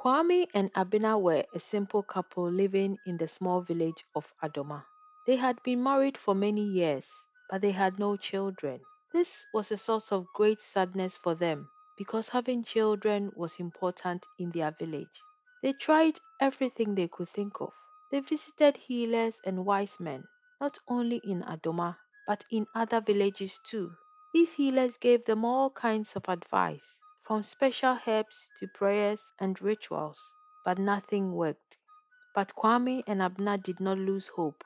Kwame and Abena were a simple couple living in the small village of Adoma. They had been married for many years, but they had no children. This was a source of great sadness for them because having children was important in their village. They tried everything they could think of. They visited healers and wise men, not only in Adoma, but in other villages too. These healers gave them all kinds of advice, from special herbs to prayers and rituals, but nothing worked. But Kwame and Abna did not lose hope.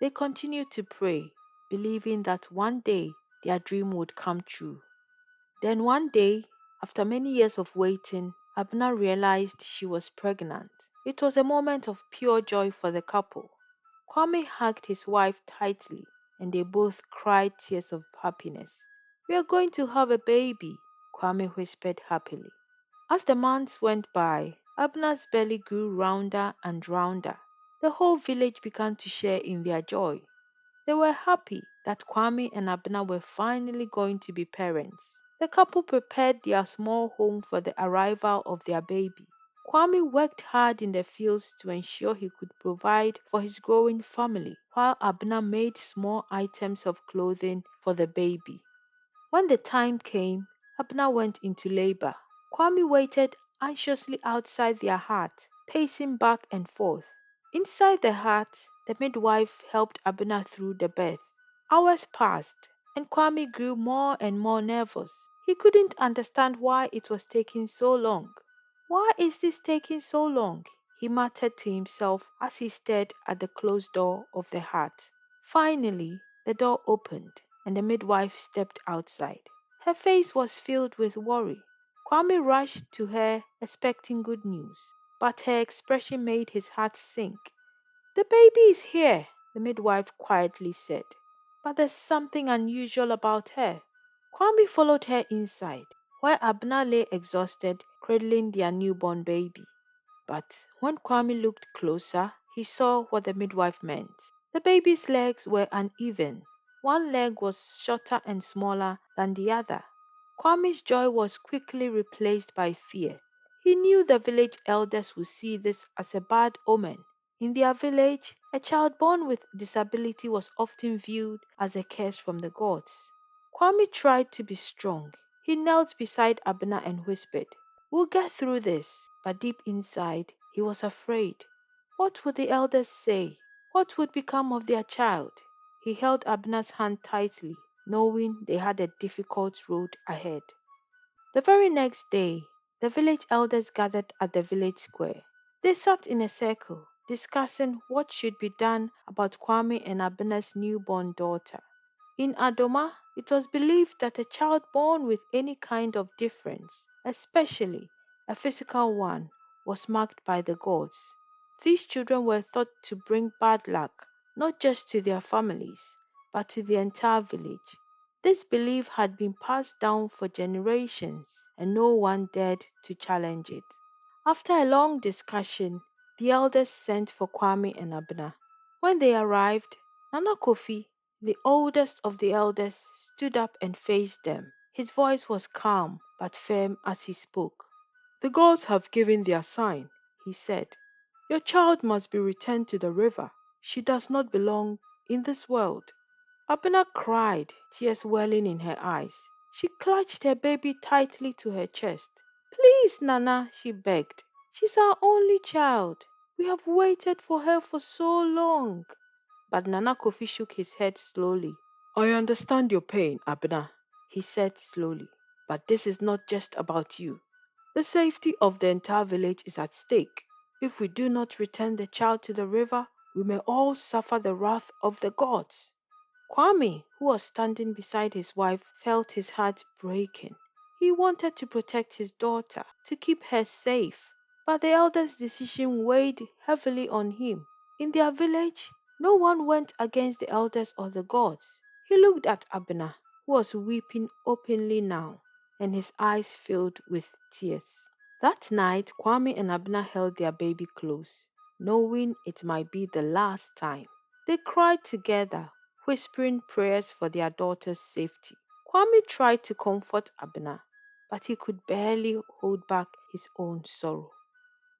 They continued to pray, believing that one day their dream would come true. Then one day, after many years of waiting, Abna realized she was pregnant. It was a moment of pure joy for the couple. Kwame hugged his wife tightly and they both cried tears of happiness. "We are going to have a baby," Kwame whispered happily. As the months went by, Abner's belly grew rounder and rounder. The whole village began to share in their joy. They were happy that Kwame and Abner were finally going to be parents. The couple prepared their small home for the arrival of their baby. Kwame worked hard in the fields to ensure he could provide for his growing family, while Abner made small items of clothing for the baby. When the time came, Abner went into labor. Kwame waited anxiously outside their hut, pacing back and forth. Inside the hut, the midwife helped Abner through the birth. Hours passed, and Kwame grew more and more nervous. He couldn't understand why it was taking so long. "Why is this taking so long?" he muttered to himself as he stared at the closed door of the hut. Finally, the door opened and the midwife stepped outside. Her face was filled with worry. Kwame rushed to her expecting good news, but her expression made his heart sink. "The baby is here," the midwife quietly said, "but there's something unusual about her." Kwame followed her inside, where Abner lay exhausted, cradling their newborn baby. But when Kwame looked closer, he saw what the midwife meant. The baby's legs were uneven. One leg was shorter and smaller than the other. Kwame's joy was quickly replaced by fear. He knew the village elders would see this as a bad omen. In their village, a child born with disability was often viewed as a curse from the gods. Kwame tried to be strong. He knelt beside Abner and whispered, "We'll get through this." But deep inside, he was afraid. What would the elders say? What would become of their child? He held Abner's hand tightly, knowing they had a difficult road ahead. The very next day, the village elders gathered at the village square. They sat in a circle, discussing what should be done about Kwame and Abner's newborn daughter. In Adoma, it was believed that a child born with any kind of difference, especially a physical one, was marked by the gods. These children were thought to bring bad luck, not just to their families, but to the entire village. This belief had been passed down for generations, and no one dared to challenge it. After a long discussion, the elders sent for Kwame and Abner. When they arrived, Nana Kofi, the oldest of the elders, stood up and faced them. His voice was calm but firm as he spoke. "The gods have given their sign," he said. "Your child must be returned to the river. She does not belong in this world." Abena cried, tears welling in her eyes. She clutched her baby tightly to her chest. "Please, Nana," she begged. "She's our only child. We have waited for her for so long." But Nana Kofi shook his head slowly. "I understand your pain, Abena," he said slowly. "But this is not just about you. The safety of the entire village is at stake. If we do not return the child to the river, we may all suffer the wrath of the gods." Kwame, who was standing beside his wife, felt his heart breaking. He wanted to protect his daughter, to keep her safe, but the elder's decision weighed heavily on him. In their village, no one went against the elders or the gods. He looked at Abner, who was weeping openly now, and his eyes filled with tears. That night, Kwame and Abner held their baby close, knowing it might be the last time. They cried together, whispering prayers for their daughter's safety. Kwame tried to comfort Abner, but he could barely hold back his own sorrow.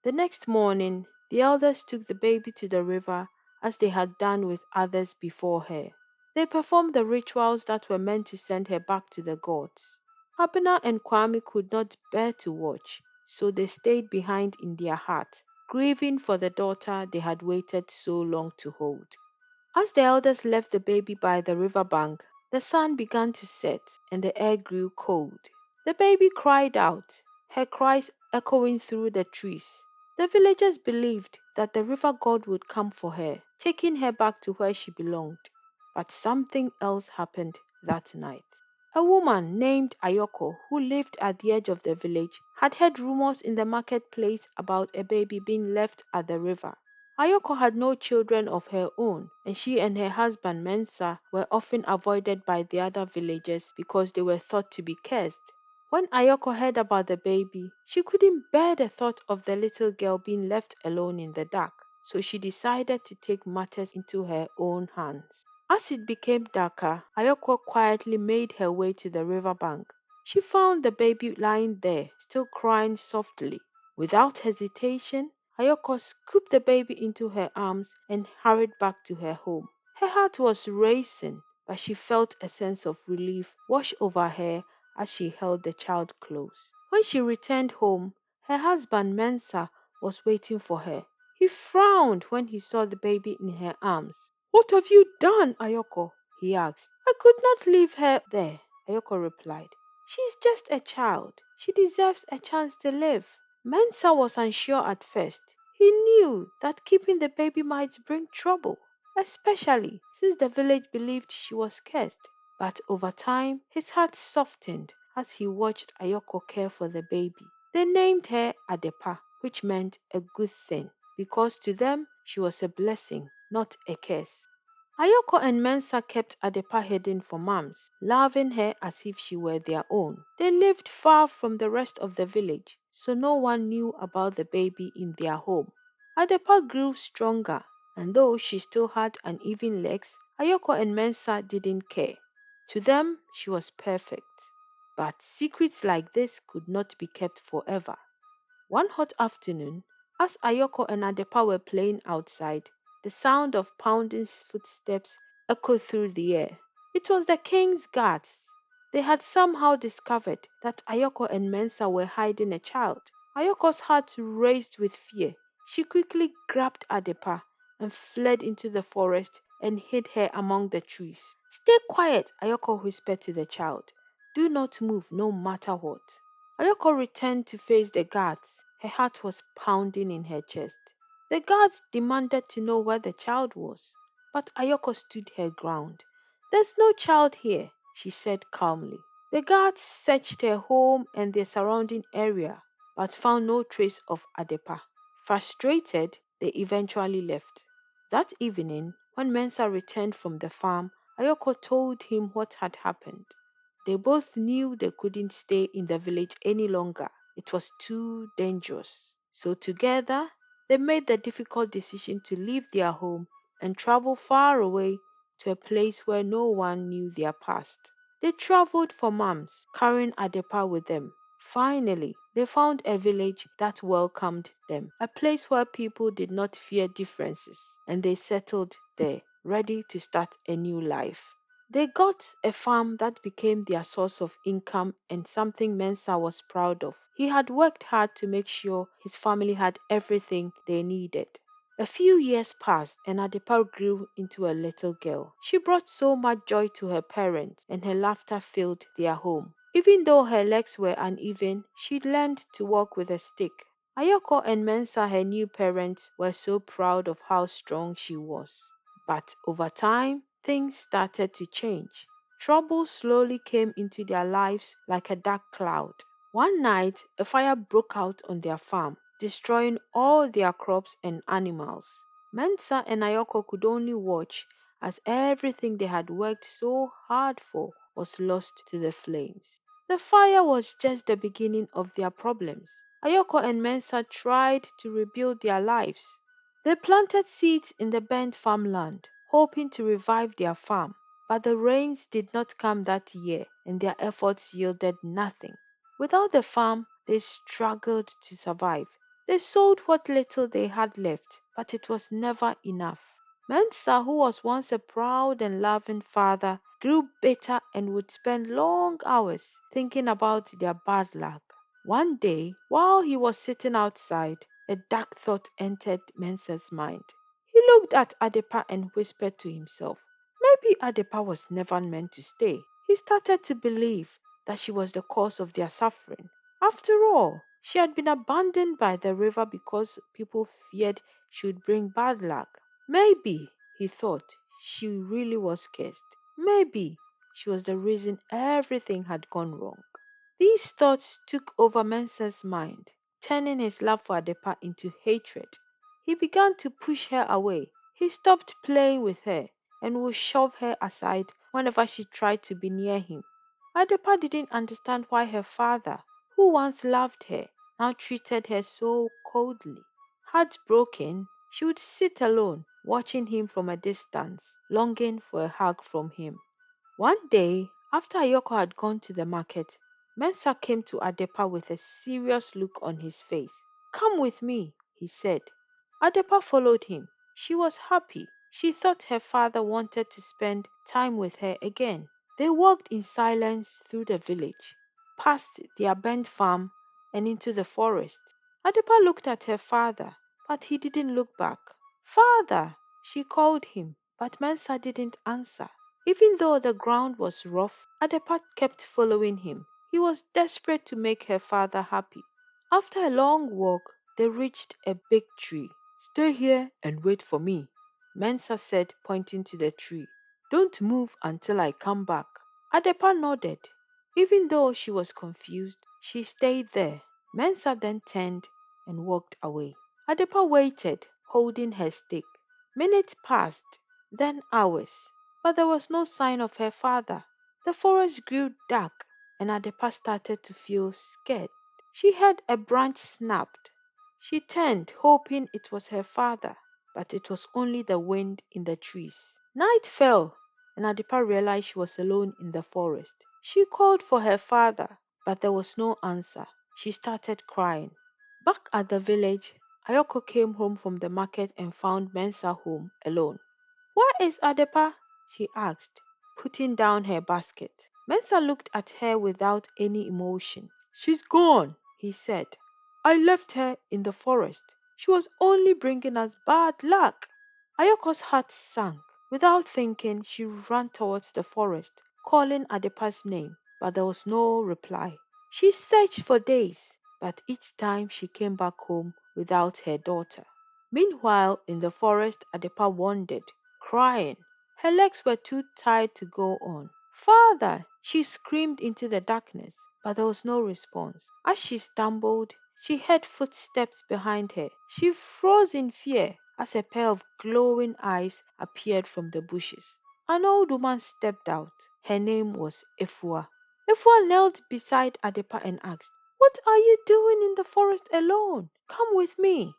The next morning, the elders took the baby to the river as they had done with others before her. They performed the rituals that were meant to send her back to the gods. Abner and Kwame could not bear to watch, so they stayed behind in their hut, grieving for the daughter they had waited so long to hold. As the elders left the baby by the river bank, the sun began to set and the air grew cold. The baby cried out, her cries echoing through the trees. The villagers believed that the river god would come for her, taking her back to where she belonged. But something else happened that night. A woman named Ayoko, who lived at the edge of the village, had heard rumors in the marketplace about a baby being left at the river. Ayoko had no children of her own, and she and her husband Mensa were often avoided by the other villagers because they were thought to be cursed. When Ayoko heard about the baby, she couldn't bear the thought of the little girl being left alone in the dark, so she decided to take matters into her own hands. As it became darker, Ayoko quietly made her way to the river bank. She found the baby lying there, still crying softly. Without hesitation, Ayoko scooped the baby into her arms and hurried back to her home. Her heart was racing, but she felt a sense of relief wash over her as she held the child close. When she returned home, her husband Mensa was waiting for her. He frowned when he saw the baby in her arms. "What have you done, Ayoko?" he asked. "I could not leave her there," Ayoko replied. "She's just a child. She deserves a chance to live." Mensa was unsure at first. He knew that keeping the baby might bring trouble, especially since the village believed she was cursed. But over time, his heart softened as he watched Ayoko care for the baby. They named her Adepa, which meant a good thing, because to them she was a blessing, not a curse. Ayoko and Mensa kept Adepa hidden for months, loving her as if she were their own. They lived far from the rest of the village, so no one knew about the baby in their home. Adepa grew stronger, and though she still had uneven legs, Ayoko and Mensa didn't care. To them, she was perfect. But secrets like this could not be kept forever. One hot afternoon, as Ayoko and Adepa were playing outside, the sound of pounding footsteps echoed through the air. It was the king's guards. They had somehow discovered that Ayoko and Mensa were hiding a child. Ayoko's heart raced with fear. She quickly grabbed Adepa and fled into the forest and hid her among the trees. "Stay quiet," Ayoko whispered to the child. "Do not move no matter what." Ayoko returned to face the guards. Her heart was pounding in her chest. The guards demanded to know where the child was, but Ayoko stood her ground. "There's no child here," she said calmly. The guards searched her home and the surrounding area, but found no trace of Adepa. Frustrated, they eventually left. That evening, when Mensa returned from the farm, Ayoko told him what had happened. They both knew they couldn't stay in the village any longer. It was too dangerous. So together, they made the difficult decision to leave their home and travel far away to a place where no one knew their past. They traveled for months, carrying Adepa with them. Finally, they found a village that welcomed them, a place where people did not fear differences, and they settled there, ready to start a new life. They got a farm that became their source of income and something Mensa was proud of. He had worked hard to make sure his family had everything they needed. A few years passed and Adepa grew into a little girl. She brought so much joy to her parents and her laughter filled their home. Even though her legs were uneven, she learned to walk with a stick. Ayoko and Mensa, her new parents, were so proud of how strong she was. But over time, things started to change. Trouble slowly came into their lives like a dark cloud. One night, a fire broke out on their farm, destroying all their crops and animals. Mensa and Ayoko could only watch as everything they had worked so hard for was lost to the flames. The fire was just the beginning of their problems. Ayoko and Mensa tried to rebuild their lives. They planted seeds in the burnt farmland, hoping to revive their farm. But the rains did not come that year, and their efforts yielded nothing. Without the farm, they struggled to survive. They sold what little they had left, but it was never enough. Mensa, who was once a proud and loving father, grew bitter and would spend long hours thinking about their bad luck. One day, while he was sitting outside, a dark thought entered Mensa's mind. He looked at Adepa and whispered to himself, maybe Adepa was never meant to stay. He started to believe that she was the cause of their suffering. After all, she had been abandoned by the river because people feared she would bring bad luck. Maybe, he thought, she really was cursed. Maybe she was the reason everything had gone wrong. These thoughts took over Mensa's mind, turning his love for Adepa into hatred. He began to push her away. He stopped playing with her and would shove her aside whenever she tried to be near him. Adepa didn't understand why her father, who once loved her, now treated her so coldly. Heartbroken, she would sit alone, watching him from a distance, longing for a hug from him. One day, after Ayoko had gone to the market, Mensa came to Adepa with a serious look on his face. Come with me, he said. Adepa followed him. She was happy. She thought her father wanted to spend time with her again. They walked in silence through the village, past their burnt farm and into the forest. Adepa looked at her father, but he didn't look back. Father, she called him, but Mensa didn't answer. Even though the ground was rough, Adepa kept following him. He was desperate to make her father happy. After a long walk, they reached a big tree. Stay here and wait for me, Mensa said, pointing to the tree. Don't move until I come back. Adepa nodded. Even though she was confused, she stayed there. Mensa then turned and walked away. Adepa waited, holding her stick. Minutes passed, then hours, but there was no sign of her father. The forest grew dark, and Adepa started to feel scared. She heard a branch snapped. She turned, hoping it was her father, but it was only the wind in the trees. Night fell, and Adepa realized she was alone in the forest. She called for her father, but there was no answer. She started crying. Back at the village, Ayoko came home from the market and found Mensa home alone. Where is Adepa? She asked, putting down her basket. Mensa looked at her without any emotion. She's gone, he said. I left her in the forest. She was only bringing us bad luck. Ayoko's heart sank. Without thinking, she ran towards the forest, calling Adepa's name, but there was no reply. She searched for days, but each time she came back home without her daughter. Meanwhile, in the forest, Adepa wandered, crying. Her legs were too tired to go on. Father! She screamed into the darkness, but there was no response. As she stumbled, she heard footsteps behind her. She froze in fear as a pair of glowing eyes appeared from the bushes. An old woman stepped out. Her name was Efua. Efua knelt beside Adepa and asked, What are you doing in the forest alone? Come with me.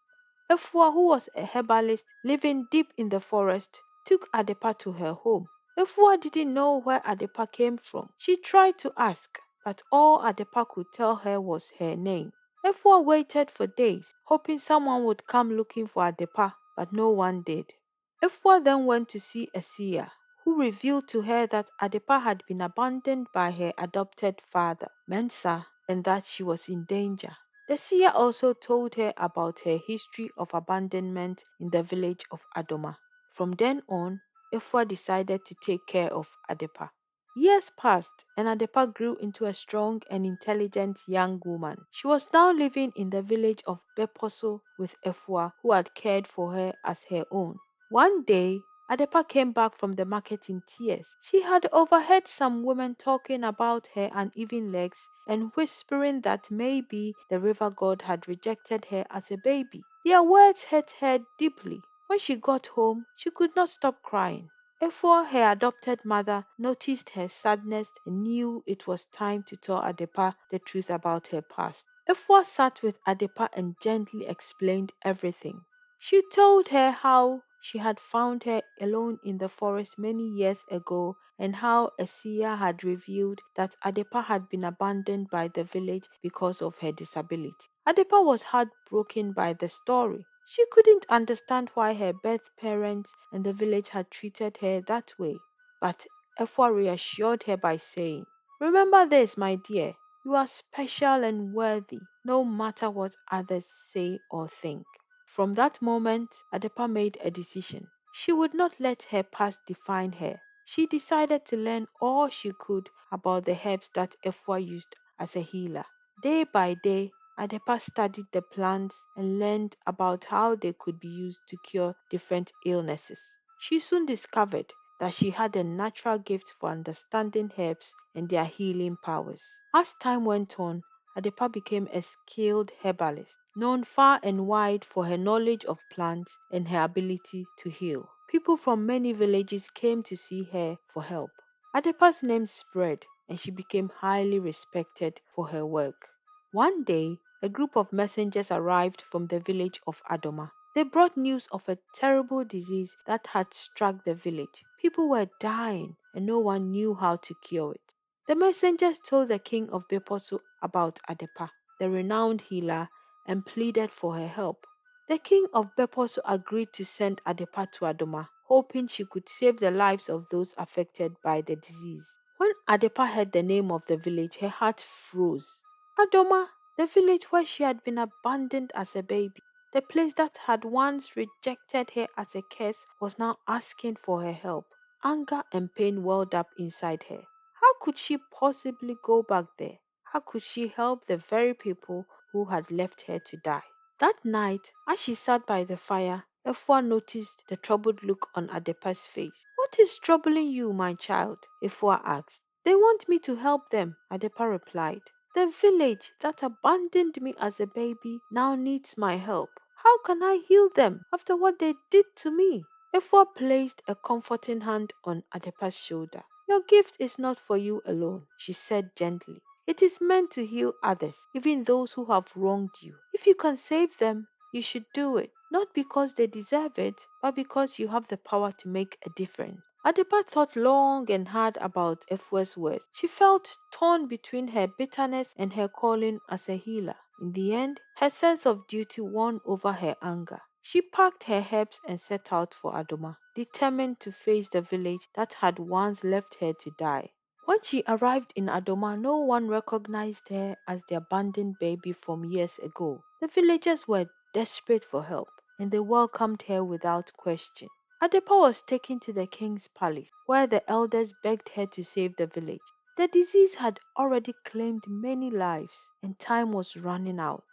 Efua, who was a herbalist living deep in the forest, took Adepa to her home. Efua didn't know where Adepa came from. She tried to ask, but all Adepa could tell her was her name. Efua waited for days, hoping someone would come looking for Adepa, but no one did. Efua then went to see a seer, who revealed to her that Adepa had been abandoned by her adopted father, Mensa, and that she was in danger. The seer also told her about her history of abandonment in the village of Adoma. From then on, Efua decided to take care of Adepa. Years passed, and Adepa grew into a strong and intelligent young woman. She was now living in the village of Beposo with Efua, who had cared for her as her own. One day, Adepa came back from the market in tears. She had overheard some women talking about her uneven legs and whispering that maybe the river god had rejected her as a baby. Their words hurt her deeply. When she got home, she could not stop crying. Efua, her adopted mother, noticed her sadness and knew it was time to tell Adepa the truth about her past. Efua sat with Adepa and gently explained everything. She told her how she had found her alone in the forest many years ago and how a seer had revealed that Adepa had been abandoned by the village because of her disability. Adepa was heartbroken by the story. She couldn't understand why her birth parents and the village had treated her that way. But Efwa reassured her by saying, "Remember this, my dear. You are special and worthy, no matter what others say or think." From that moment, Adepa made a decision. She would not let her past define her. She decided to learn all she could about the herbs that Efwa used as a healer. Day by day, Adepa studied the plants and learned about how they could be used to cure different illnesses. She soon discovered that she had a natural gift for understanding herbs and their healing powers. As time went on, Adepa became a skilled herbalist, known far and wide for her knowledge of plants and her ability to heal. People from many villages came to see her for help. Adepa's name spread and she became highly respected for her work. One day, a group of messengers arrived from the village of Adoma. They brought news of a terrible disease that had struck the village. People were dying and no one knew how to cure it. The messengers told the king of Beposu about Adepa, the renowned healer, and pleaded for her help. The king of Beposu agreed to send Adepa to Adoma, hoping she could save the lives of those affected by the disease. When Adepa heard the name of the village, her heart froze. Adoma, the village where she had been abandoned as a baby, the place that had once rejected her as a curse, was now asking for her help. Anger and pain welled up inside her. How could she possibly go back there? How could she help the very people who had left her to die? That night, as she sat by the fire, Efua noticed the troubled look on Adepa's face. "What is troubling you, my child?" Efua asked. "They want me to help them," Adepa replied. "The village that abandoned me as a baby now needs my help. How can I heal them after what they did to me?" Efua placed a comforting hand on Adepa's shoulder. "Your gift is not for you alone," she said gently. "It is meant to heal others, even those who have wronged you. If you can save them, you should do it, not because they deserve it, but because you have the power to make a difference." Adepa thought long and hard about Efua's words. She felt torn between her bitterness and her calling as a healer. In the end, her sense of duty won over her anger. She packed her herbs and set out for Adoma, determined to face the village that had once left her to die. When she arrived in Adoma, no one recognized her as the abandoned baby from years ago. The villagers were desperate for help, and they welcomed her without question. Adepa was taken to the king's palace, where the elders begged her to save the village. The disease had already claimed many lives, and time was running out.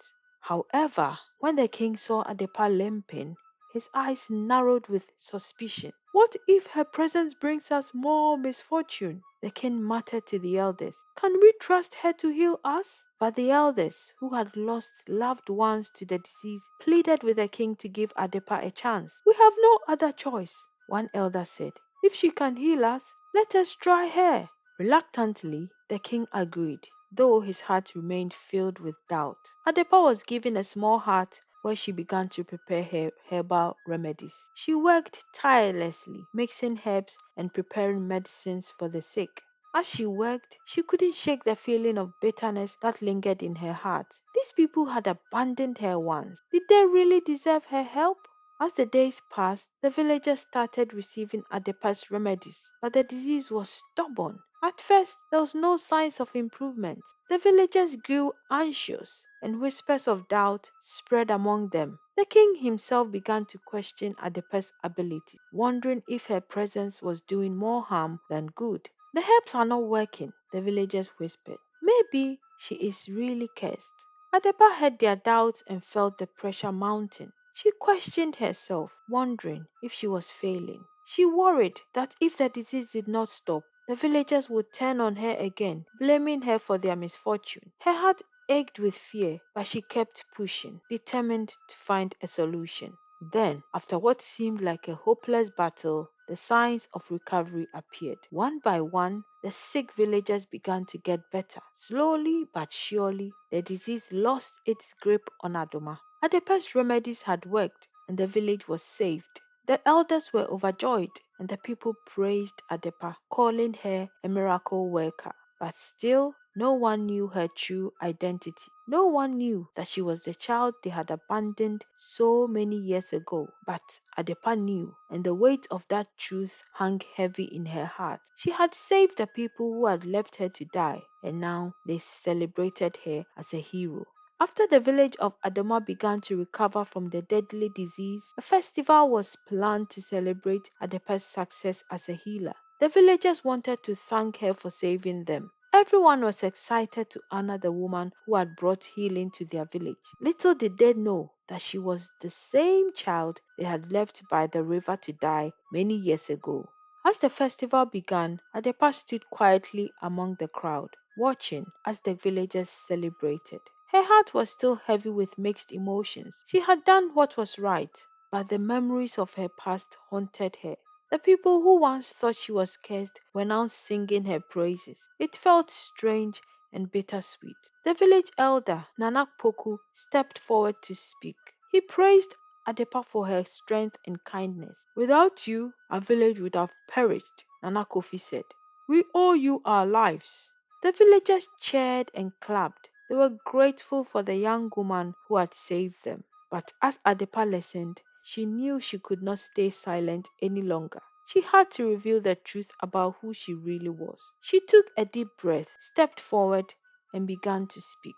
However, when the king saw Adepa limping, his eyes narrowed with suspicion. "What if her presence brings us more misfortune?" the king muttered to the elders. "Can we trust her to heal us?" But the elders, who had lost loved ones to the disease, pleaded with the king to give Adepa a chance. "We have no other choice," one elder said. "If she can heal us, let us try her." Reluctantly, the king agreed, though his heart remained filled with doubt. Adepa was given a small hut where she began to prepare her herbal remedies. She worked tirelessly, mixing herbs and preparing medicines for the sick. As she worked, she couldn't shake the feeling of bitterness that lingered in her heart. These people had abandoned her once. Did they really deserve her help? As the days passed, the villagers started receiving Adepa's remedies, but the disease was stubborn. At first, there was no signs of improvement. The villagers grew anxious, and whispers of doubt spread among them. The king himself began to question Adepa's ability, wondering if her presence was doing more harm than good. "The herbs are not working," the villagers whispered. "Maybe she is really cursed." Adepa heard their doubts and felt the pressure mounting. She questioned herself, wondering if she was failing. She worried that if the disease did not stop, the villagers would turn on her again, blaming her for their misfortune. Her heart ached with fear, but she kept pushing, determined to find a solution. Then, after what seemed like a hopeless battle, the signs of recovery appeared. One by one, the sick villagers began to get better. Slowly but surely, the disease lost its grip on Adoma. Adepa's remedies had worked, and the village was saved. The elders were overjoyed, and the people praised Adepa, calling her a miracle worker. But still, No one knew her true identity. No one knew that she was the child they had abandoned so many years ago. But Adepa knew, and the weight of that truth hung heavy in her heart. She had saved the people who had left her to die, and now they celebrated her as a hero. After the village of Adoma began to recover from the deadly disease, a festival was planned to celebrate Adepa'S success as a healer. The villagers wanted to thank her for saving them. Everyone was excited to honor the woman who had brought healing to their village. Little did they know that she was the same child they had left by the river to die many years ago. As the festival began, Adepa stood quietly among the crowd, watching as the villagers celebrated. Her heart was still heavy with mixed emotions. She had done what was right, but the memories of her past haunted her. The people who once thought she was cursed were now singing her praises. It felt strange and bittersweet. The village elder, Nana Poku, stepped forward to speak. He praised Adepa for her strength and kindness. Without you, our village would have perished, Nana Kofi said. We owe you our lives. The villagers cheered and clapped. They were grateful for the young woman who had saved them. But as Adepa listened, she knew she could not stay silent any longer. She had to reveal the truth about who she really was. She took a deep breath, stepped forward, and began to speak.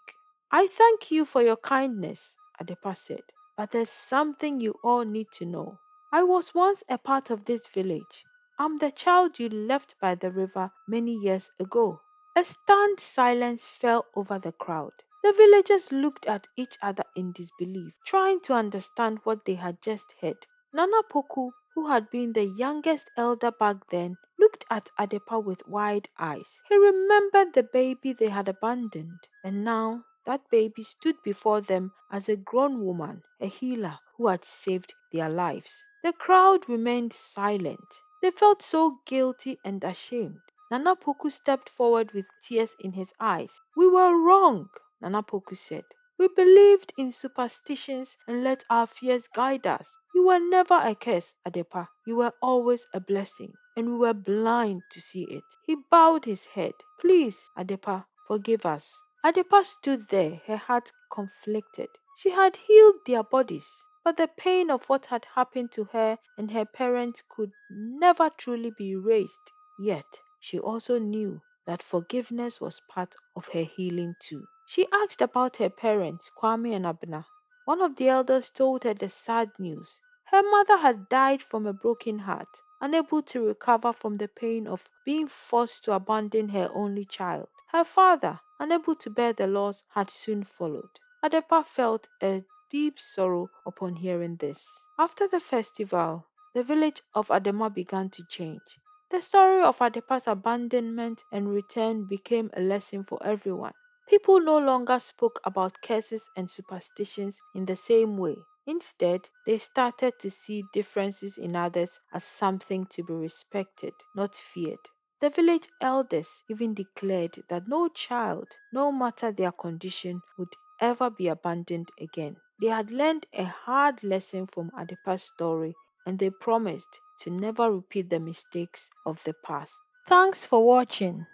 I thank you for your kindness, Adepa said, but there's something you all need to know. I was once a part of this village. I'm the child you left by the river many years ago. A stunned silence fell over the crowd. The villagers looked at each other in disbelief, trying to understand what they had just heard. Nana Poku, who had been the youngest elder back then, looked at Adepa with wide eyes. He remembered the baby they had abandoned, and now that baby stood before them as a grown woman, a healer who had saved their lives. The crowd remained silent. They felt so guilty and ashamed. Nana Poku stepped forward with tears in his eyes. We were wrong, Nana Poku said. We believed in superstitions and let our fears guide us. You were never a curse, Adepa. You were always a blessing, and we were blind to see it. He bowed his head. Please, Adepa, forgive us. Adepa stood there, her heart conflicted. She had healed their bodies, but the pain of what had happened to her and her parents could never truly be erased. Yet, she also knew that forgiveness was part of her healing too. She asked about her parents, Kwame and Abna. One of the elders told her the sad news. Her mother had died from a broken heart, unable to recover from the pain of being forced to abandon her only child. Her father, unable to bear the loss, had soon followed. Adepa felt a deep sorrow upon hearing this. After the festival, the village of Adoma began to change. The story of Adepa's abandonment and return became a lesson for everyone. People no longer spoke about curses and superstitions in the same way. Instead, they started to see differences in others as something to be respected, not feared. The village elders even declared that no child, no matter their condition, would ever be abandoned again. They had learned a hard lesson from Adepa's story, and they promised to never repeat the mistakes of the past. Thanks for watching.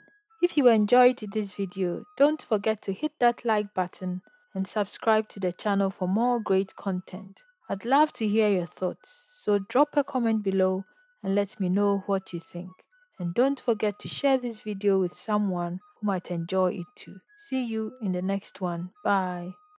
If you enjoyed this video, don't forget to hit that like button and subscribe to the channel for more great content. I'd love to hear your thoughts, so drop a comment below and let me know what you think. And don't forget to share this video with someone who might enjoy it too. See you in the next one. Bye.